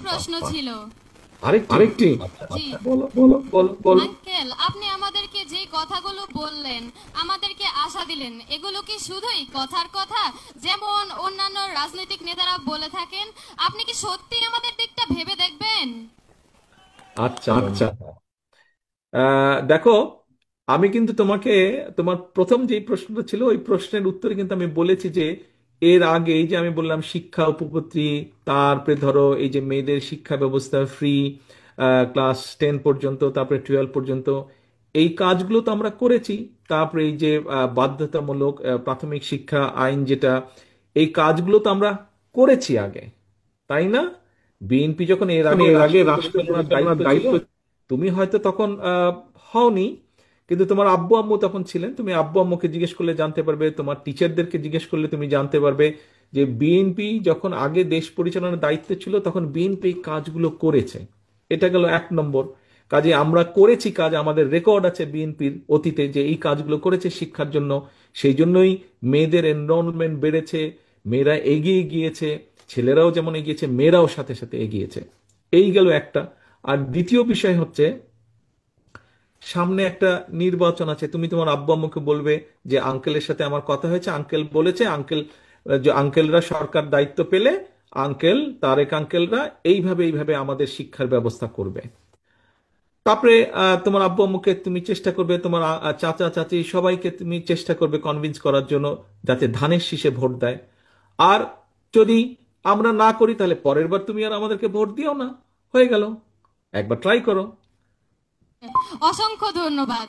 প্রশ্ন ছিল। আরেকটি? জি বলো বলো বলো বলো। আঙ্কেল, আপনি আমাদেরকে যে কথাগুলো বললেন, আমাদেরকে আশা দিলেন, এগুলো কি শুধুই কথার কথা, যেমন অন্যান্য রাজনৈতিক নেতারা বলে থাকেন? আপনি কি সত্যি আমাদের দিকটা ভেবে দেখবেন? আচ্ছা আচ্ছা, দেখো, আমি কিন্তু তোমাকে তোমার প্রথম যে প্রশ্নটা ছিল ওই প্রশ্নের উত্তরে কিন্তু আমি বলেছি যে এর আগে এই যে আমি বললাম শিক্ষা উপপত্তি, তারপরে ধরো এই যে মেয়েদের শিক্ষা ব্যবস্থা ফ্রি ক্লাস 10 পর্যন্ত, তারপরে 12 পর্যন্ত, এই কাজগুলো তো আমরা করেছি। তারপরে এই যে বাধ্যতামূলক প্রাথমিক শিক্ষা আইন যেটা, এই কাজগুলো তো আমরা করেছি আগে, তাই না? বিএনপি যখন এর আগে রাষ্ট্র পরিচালনার দায়িত্ব ছিল, তুমি হয়তো তখন হওনি, কিন্তু তোমার আব্বু আম্মু তখন ছিলেন। তুমি আব্বু আম্মুকে জিজ্ঞেস করলে জানতে পারবে, তোমার টিচারদেরকে জিজ্ঞেস করলে তুমি জানতে পারবে যে বিএনপি যখন আগে দেশ পরিচালনার দায়িত্ব ছিল তখন বিএনপি কাজগুলো করেছে। এটা গেল 1 নম্বর। কাজে আমরা করেছি কাজ, আমাদের রেকর্ড আছে বিএনপির অতীতে যে এই কাজগুলো করেছে শিক্ষার জন্য। সেই জন্যই মেয়েদের এনরোলমেন্ট বেড়েছে, মেয়েরা এগিয়ে গিয়েছে, ছেলেরাও যেমন এগিয়েছে মেয়েরাও সাথে সাথে এগিয়েছে। এই গেল একটা। আর দ্বিতীয় বিষয় হচ্ছে, সামনে একটা নির্বাচন আছে, তুমি তোমার আব্বু আম্মুকে বলবে যে আঙ্কেলের সাথে আমার কথা হয়েছে, আঙ্কেল বলেছে, আঙ্কেল যে আঙ্কেলরা সরকার দায়িত্ব পেলে আঙ্কেল তারেক আঙ্কেলরা এইভাবে এইভাবে আমাদের শিক্ষার ব্যবস্থা করবে। তারপরে তোমার আব্বু আম্মুকে তুমি চেষ্টা করবে, তোমার চাচা চাচি সবাইকে তুমি চেষ্টা করবে কনভিন্স করার জন্য যাতে ধানের শীষে ভোট দেয়। আর যদি আমরা না করি তাহলে পরের বার তুমি আর আমাদেরকে ভোট দিও না, হয়ে গেল। একবার ট্রাই করো। অসংখ্য ধন্যবাদ।